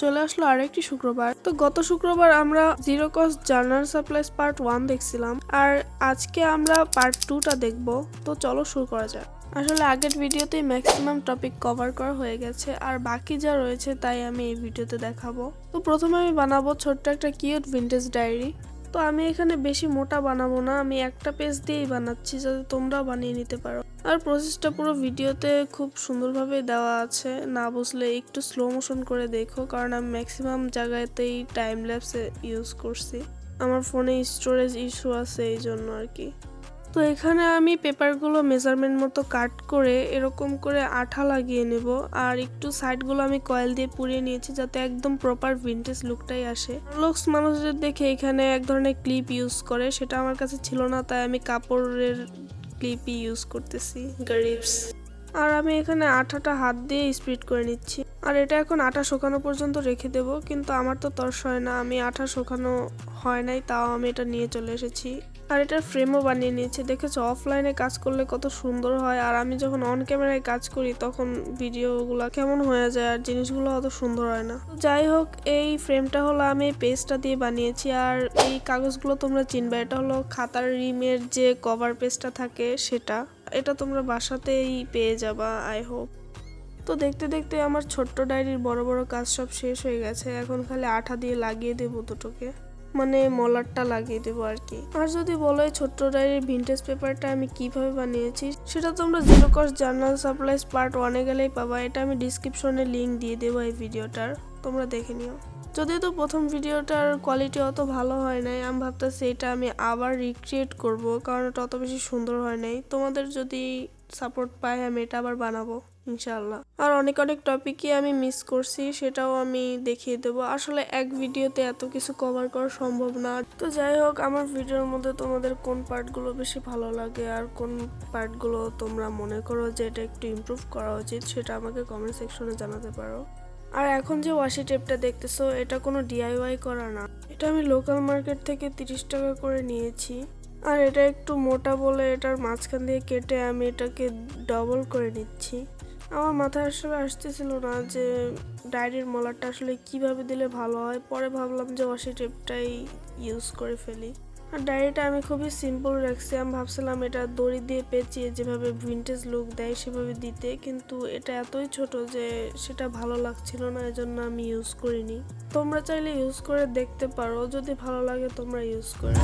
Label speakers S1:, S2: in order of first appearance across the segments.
S1: চলে আসলো আরেকটি শুক্রবার। তো গত শুক্রবার আমরা zero cost journal supplies part 1 দেখছিলাম, আর আজকে আমরা পার্ট 2টা দেখব। তো চলো শুরু করা যাক। আসলে আগের ভিডিওতেই ম্যাক্সিমাম টপিক কভার করা হয়ে গেছে, আর বাকি যা রয়েছে তাই আমি এই ভিডিওতে দেখাবো। তো প্রথমে আমি বানাবো ছোট্ট একটা কিউট ভিন্টেজ ডায়েরি। তো আমি এখানে বেশি মোটা বানাবো না, আমি একটা পেজ দিয়েই বানাচ্ছি যাতে তোমরাও বানিয়ে নিতে পারো। আর প্রসেসটা পুরো ভিডিওতে খুব সুন্দরভাবে দেওয়া আছে, না বুঝলে একটু স্লো মোশন করে দেখো, কারণ আমি ম্যাক্সিমাম জায়গাতেই টাইম ল্যাপসে ইউজ করছি। আমার ফোনে স্টোরেজ ইস্যু আছে এই জন্য আর কি। তো এখানে আমি পেপারগুলো মেজারমেন্ট মতো কাট করে এরকম করে আঠা লাগিয়ে নেব, আর একটু সাইডগুলো আমি কয়েল দিয়ে পুড়িয়ে নিয়েছি যাতে একদম প্রপার ভিন্টেজ লুকটাই আসে। লুকস মানুষদের দেখে এখানে এক ধরনের ক্লিপ ইউজ করে, সেটা আমার কাছে ছিল না, তাই আমি কাপড়ের ক্লিপই ইউজ করতেছি, গরিবস। আর আমি এখানে আঠাটা হাত দিয়ে স্প্রিড করে নিচ্ছি, আর এটা এখন আঠা শুকানো পর্যন্ত রেখে দেব। কিন্তু আমার তো তর্স হয় না, আমি আঠা শুকানো হয় নাই, তাও আমি এটা নিয়ে চলে এসেছি। আর এটার ফ্রেমও বানিয়ে নিয়েছি। দেখেছো অফলাইনে কাজ করলে কত সুন্দর হয়, আর আমি যখন অন ক্যামেরায় কাজ করি তখন ভিডিওগুলো কেমন হয়ে যায় আর জিনিসগুলো অত সুন্দর হয় না। যাই হোক, এই ফ্রেমটা হলো আমি পেজটা দিয়ে বানিয়েছি, আর এই কাগজগুলো তোমরা চিনবে, এটা হলো খাতার রিমের যে কভার পেজটা থাকে সেটা। এটা তোমরা বাসাতেই পেয়ে যাবা আই হোপ। তো দেখতে দেখতে আমার ছোট্ট ডায়েরির বড় বড় কাজ সব শেষ হয়ে গেছে, এখন খালি আঠা দিয়ে লাগিয়ে দেবো দুটোকে, মানে মলারটা লাগিয়ে দেবো আর কি। আর যদি বলো এই ছোট্ট ডায়েরির ভিন্টেজ পেপারটা আমি কিভাবে বানিয়েছি, সেটা তোমরা zero cost journal supplies part 1 গেলেই পাবা। এটা আমি ডিসক্রিপশনে লিঙ্ক দিয়ে দেবো এই ভিডিওটার, তোমরা দেখে নিও। যদিও তো প্রথম ভিডিওটার কোয়ালিটি অত ভালো হয় নাই, আমি ভাবতেছি এটা আমি আবার রিক্রিয়েট করব, কারণ এটা অত বেশি সুন্দর হয় নাই। তোমাদের যদি সাপোর্ট পাই আমি এটা আবার বানাবো ইনশাআল্লাহ। আর অনেক অনেক টপিকই আমি মিস করছি, সেটাও আমি দেখিয়ে দেবো। আসলে এক ভিডিওতে এত কিছু কভার করা সম্ভব না। তো যাই হোক, আমার ভিডিওর মধ্যে তোমাদের কোন পার্টগুলো বেশি ভালো লাগে আর কোন পার্টগুলো তোমরা মনে করো যে এটা একটু ইমপ্রুভ করা উচিত, সেটা আমাকে কমেন্ট সেকশনে জানাতে পারো। আর এখন যে ওয়াশি টেপটা দেখতেছো, এটা কোনো ডিআইওয়াই করা না, এটা আমি লোকাল মার্কেট থেকে 30 টাকা করে নিয়েছি। আর এটা একটু মোটা বলে এটার মাঝখান দিয়ে কেটে আমি এটাকে ডবল করে নিচ্ছি। আমার মাথায় আসলে আসতেছিল না যে ডায়েরির মলারটা আসলে কিভাবে দিলে ভালো হয়, পরে ভাবলাম যে ওয়াশি টেপটাই ইউজ করে ফেলি। আর ডায়েরিটা আমি খুবই সিম্পল রাখছি, আমি ভাবছিলাম এটা দড়ি দিয়ে পেঁচিয়ে যেভাবে ভিন্টেজ লুক দেয় সেভাবে দিতে, কিন্তু এটা এতই ছোট যে সেটা ভালো লাগছিল না, এজন্য আমি ইউজ করিনি। তোমরা চাইলে ইউজ করে দেখতে পারো, যদি ভালো লাগে তোমরা ইউজ করে।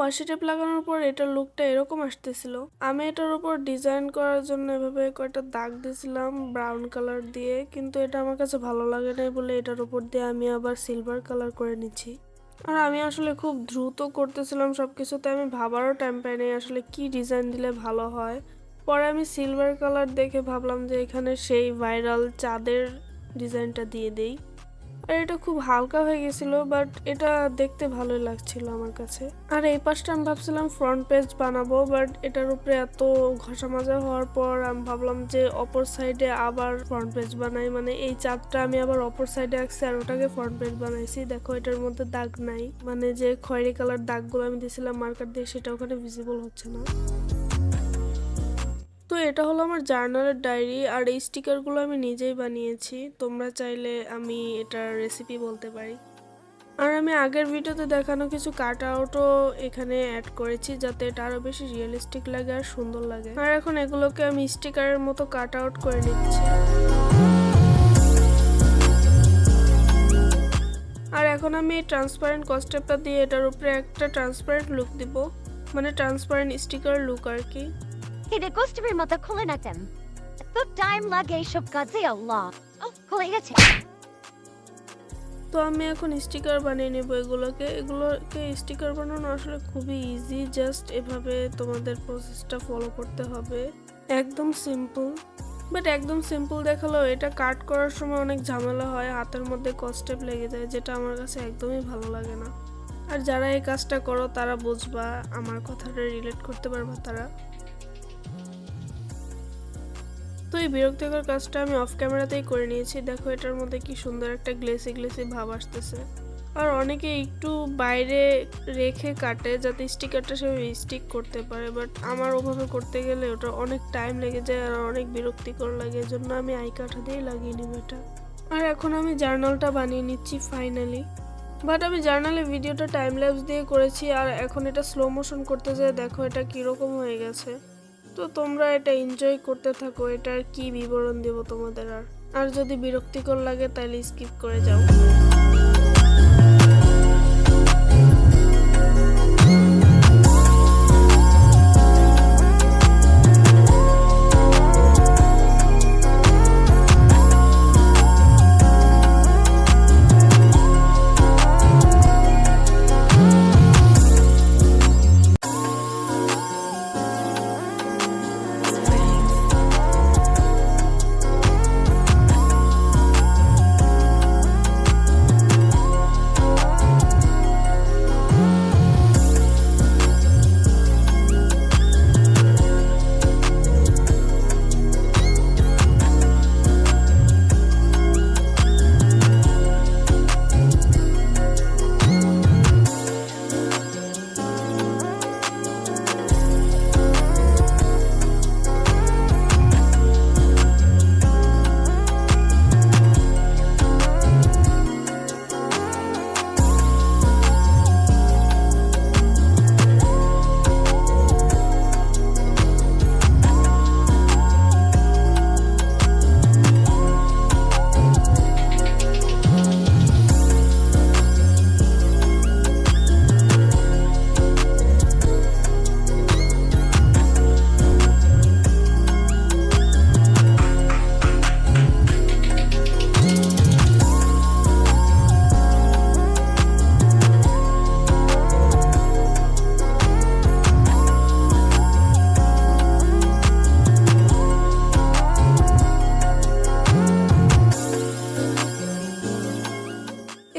S1: ওয়াশি টেপ লাগানোর পর এটার লুকটা এরকম আসতেছিল। আমি এটার উপর ডিজাইন করার জন্য এভাবে কয়েকটা দাগ দিয়েছিলাম ব্রাউন কালার দিয়ে, কিন্তু এটা আমার কাছে ভালো লাগে নাই বলে এটার উপর দিয়ে আমি আবার সিলভার কালার করে নিচ্ছি। আর আমি আসলে খুব দ্রুত করতেছিলাম সবকিছুতে, আমি ভাবারও টাইম পাই নাই আসলে কি ডিজাইন দিলে ভালো হয়। পরে আমি সিলভার কালার দেখে ভাবলাম যে এখানে সেই ভাইরাল চাঁদের ডিজাইনটা দিয়ে দেই। আর এটা খুব হালকা হয়ে গেছিল, বাট এটা দেখতে ভালোই লাগছিল আমার কাছে। আর এই পাশটা আমি ভাবছিলাম ফ্রন্ট পেজ বানাবো, বাট এটার উপরে এত ঘষা মাজা হওয়ার পর আমি ভাবলাম যে অপর সাইডে আবার ফ্রন্ট পেজ বানাই, মানে এই চাপটা আমি আবার অপর সাইডে আঁকছি আর ওটাকে ফ্রন্ট পেজ বানাইছি। দেখো এটার মধ্যে দাগ নাই, মানে যে খয়েরি কালার দাগগুলো আমি দিয়েছিলাম মার্কার দিয়ে সেটা ওখানে ভিজিবল হচ্ছে না। তো এটা হলো আমার জার্নালের ডায়েরি, আর এই স্টিকারগুলো আমি নিজেই বানিয়েছি, তোমরা চাইলে আমি এটার রেসিপি বলতে পারি। আর আমি আগের ভিডিওতে দেখানো কিছু কাট আউটও এখানে অ্যাড করেছি যাতে এটা আরো বেশি রিয়েলিস্টিক লাগে আর সুন্দর লাগে। আর এখন এগুলোকে আমি স্টিকারের মতো কাট আউট করে নিচ্ছি। আর এখন আমি এই ট্রান্সপারেন্ট কস্টেপটা দিয়ে এটার উপরে একটা ট্রান্সপারেন্ট লুক দিব, মানে ট্রান্সপারেন্ট স্টিকার লুক আর কি।
S2: এটা কস্টেপের মতো খুলে নাতেন, এত টাইম লাগে এইসব কাজে, আল্লাহ খুলে গেছে।
S1: তো আমি এখন স্টিকার বানিয়ে নেব এগুলোকে স্টিকার বানানো আসলে খুবই ইজি, জাস্ট এভাবে তোমাদের প্রসেসটা ফলো করতে হবে, একদম সিম্পল। বাট একদম সিম্পল দেখালেও এটা কাট করার সময় অনেক ঝামেলা হয়, হাতের মধ্যে কস্টেপ লেগে যায়, যেটা আমার কাছে একদমই ভালো লাগে না। আর যারা এই কাজটা করো তারা বুঝবা, আমার কথাটা রিলেট করতে পারবা তারা। তো এই বিরক্তিকর কাজটা আমি অফ ক্যামেরাতেই করে নিয়েছি। দেখো এটার মধ্যে কি সুন্দর একটা গ্লেসি গ্লেসি ভাব আসতেছে। আর অনেকে একটু বাইরে রেখে কাটে যাতে স্টিকারটা সে স্টিক করতে পারে, বাট আমার ওভাবে করতে গেলে ওটা অনেক টাইম লেগে যায় আর অনেক বিরক্তিকর লাগে, এজন্য আমি আই কাঠা দিয়েই লাগিয়ে নিব এটা। আর এখন আমি জার্নালটা বানিয়ে নিচ্ছি ফাইনালি। বাট আমি জার্নালে ভিডিওটা টাইম ল্যাপস দিয়ে করেছি, আর এখন এটা স্লো মোশন করতে যেয়ে দেখো এটা কিরকম হয়ে গেছে। তো তোমরা এটা এনজয় করতে থাকো, এটার কি বিবরণ দেব তোমাদের। আর যদি বিরক্তিকর লাগে তাহলে স্কিপ করে যাও।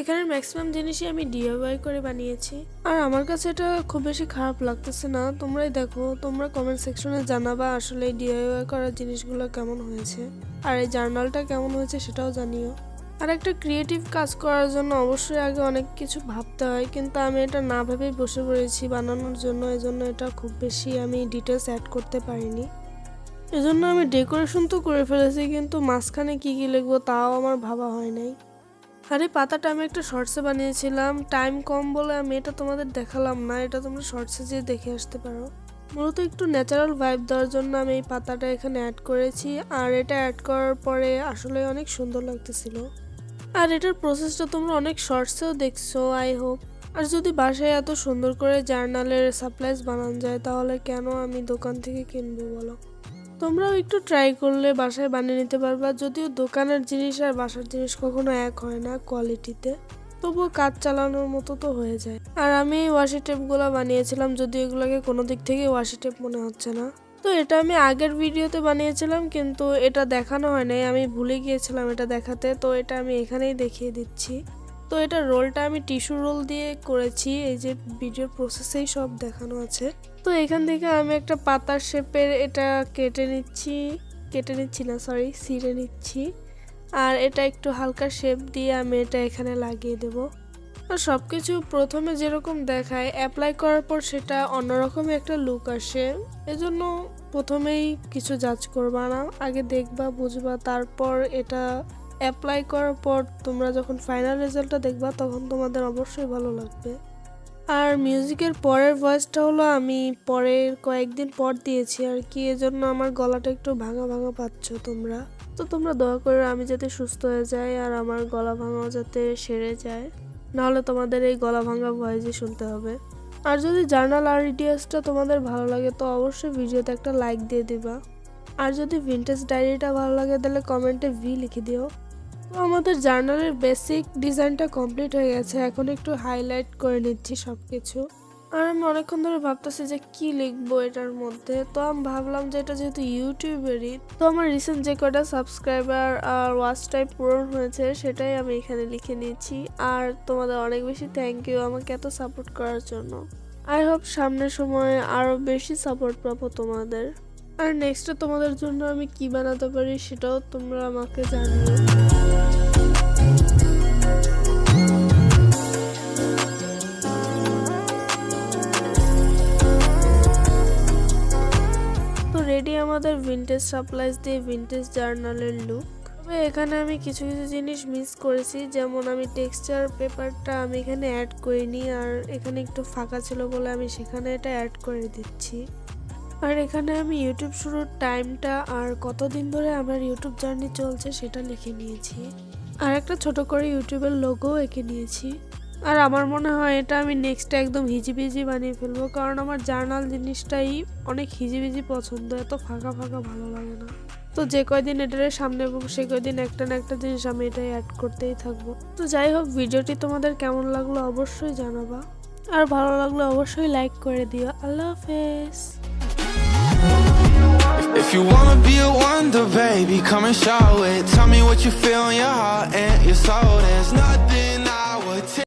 S1: এখানে ম্যাক্সিমাম জিনিসই আমি ডিআইওয়াই করে বানিয়েছি, আর আমার কাছে এটা খুব বেশি খারাপ লাগতেছে না। তোমরাই দেখো, তোমরা কমেন্ট সেকশনে জানাবা আসলে ডিআইওয়াই করা জিনিসগুলো কেমন হয়েছে, আর এই জার্নালটা কেমন হয়েছে সেটাও জানিও। আর একটা ক্রিয়েটিভ কাজ করার জন্য অবশ্যই আগে অনেক কিছু ভাবতে হয়, কিন্তু আমি এটা না ভেবেই বসে পড়েছি বানানোর জন্য, এজন্য এটা খুব বেশি আমি ডিটেলস অ্যাড করতে পারিনি। এজন্য আমি ডেকোরেশন তো করে ফেলেছি, কিন্তু মাঝখানে কি কি লিখবো তাও আমার ভাবা হয় নাই। আর এই পাতাটা আমি একটা শর্টসে বানিয়েছিলাম, টাইম কম বলে আমি এটা তোমাদের দেখালাম না, এটা তোমরা শর্টসে যেয়ে দেখে আসতে পারো। মূলত একটু ন্যাচারাল ভাইব দেওয়ার জন্য আমি এই পাতাটা এখানে অ্যাড করেছি, আর এটা অ্যাড করার পরে আসলে অনেক সুন্দর লাগতেছিল। আর এটার প্রসেসটা তোমরা অনেক শর্টসেও দেখছো আই হোপ। আর যদি বাসায় এত সুন্দর করে জার্নালের সাপ্লাইজ বানানো যায় তাহলে কেন আমি দোকান থেকে কিনবো বলো। তোমরাও একটু ট্রাই করলে বাসায় বানিয়ে নিতে পারবা, যদিও দোকানের জিনিস আর বাসার জিনিস কখনো এক হয় না কোয়ালিটিতে, তবুও কাজ চালানোর মতো তো হয়ে যায়। আর আমি এই ওয়াশি টেপগুলো বানিয়েছিলাম, যদিও এগুলোকে কোনো দিক থেকে ওয়াশি টেপ মনে হচ্ছে না। তো এটা আমি আগের ভিডিওতে বানিয়েছিলাম, কিন্তু এটা দেখানো হয় নাই, আমি ভুলে গিয়েছিলাম এটা দেখাতে, তো এটা আমি এখানেই দেখিয়ে দিচ্ছি। তো এটা রোলটা আমি টিস্যু রোল দিয়ে করেছি, এই যে ভিডিওর প্রসেসেই সব দেখানো আছে। তো এখান থেকে আমি একটা পাতার শেপের এটা কেটে নিচ্ছি না সরি ছিঁড়ে নিচ্ছি, আর এটা একটু হালকা শেপ দিয়ে আমি এটা এখানে লাগিয়ে দেব। আর সব কিছু প্রথমে যেরকম দেখায় অ্যাপ্লাই করার পর সেটা অন্যরকমই একটা লুক আসে, এজন্য প্রথমেই কিছু জাজ করবা না, আগে দেখবা বুঝবা, তারপর এটা অ্যাপ্লাই করার পর তোমরা যখন ফাইনাল রেজাল্টটা দেখবা তখন তোমাদের অবশ্যই ভালো লাগবে। আর মিউজিকের পরের ভয়েসটা হলো আমি পরের কয়েকদিন পর দিয়েছি আর কি, এজন্য আমার গলাটা একটু ভাঙা ভাঙা পাচ্ছ তোমরা। তো তোমরা দয়া করে আমি যাতে সুস্থ হয়ে যাই আর আমার গলা ভাঙাও যাতে সেরে যায়, নাহলে তোমাদের এই গলা ভাঙা ভয়েসই শুনতে হবে। আর যদি জার্নাল আর ইডিয়াসটা তোমাদের ভালো লাগে তো অবশ্যই ভিডিওতে একটা লাইক দিয়ে দিবা, আর যদি ভিনটেজ ডায়েরিটা ভালো লাগে তাহলে কমেন্টে ভি লিখে দিও। তো আমাদের জার্নালের বেসিক ডিজাইনটা কমপ্লিট হয়ে গেছে, এখন একটু হাইলাইট করে নিচ্ছি সবকিছু। আর আমি অনেকক্ষণ ধরে ভাবতেছি যে কি লিখবো এটার মধ্যে, তো আমি ভাবলাম যে এটা যেহেতু ইউটিউবেরই, তো আমার রিসেন্ট যে কটা সাবস্ক্রাইবার আর ওয়াচ টাইম পূরণ হয়েছে সেটাই আমি এখানে লিখে নিচ্ছি। আর তোমাদের অনেক বেশি থ্যাংক ইউ আমাকে এত সাপোর্ট করার জন্য। আই হোপ সামনের সময়ে আরো বেশি সাপোর্ট পাবো তোমাদের। আর নেক্সটে তোমাদের জন্য আমি কি বানাতে পারি সেটাও তোমরা আমাকে জানিও। তো রেডি আমাদের ভিনটেজ সাপ্লাইজ দিয়ে ভিনটেজ জার্নালের লুক। তবে এখানে আমি কিছু কিছু জিনিস মিস করেছি, যেমন আমি টেক্সচার পেপারটা আমি এখানে অ্যাড করিনি, আর এখানে একটু ফাঁকা ছিল বলে আমি সেখানে এটা অ্যাড করে দিচ্ছি। আর এখানে আমি ইউটিউব শুরুর টাইমটা আর কতদিন ধরে আমার ইউটিউব জার্নি চলছে সেটা লিখে নিয়েছি। আর একটা ছোট করে ইউটিউবের লোগো এঁকে নিয়েছি। আর আমার মনে হয় এটা আমি নেক্সটে একদম হিজিবিজি বানিয়ে ফেলবো, কারণ আমার জার্নাল জিনিসটাই অনেক হিজিবিজি পছন্দ, এত ফাঁকা ফাঁকা ভালো লাগে না। তো যে কয়দিন এটার সামনে সে কয়দিন একটা না একটা জিনিস আমি এটাই অ্যাড করতেই থাকবো। তো যাই হোক, ভিডিওটি তোমাদের কেমন লাগলো অবশ্যই জানাবা, আর ভালো লাগলে অবশ্যই লাইক করে দিও। আল্লাহ হাফেজ।
S3: If you wanna be a wonder, baby, come and show it. Tell me what you feel in your heart and your soul. There's nothing I would take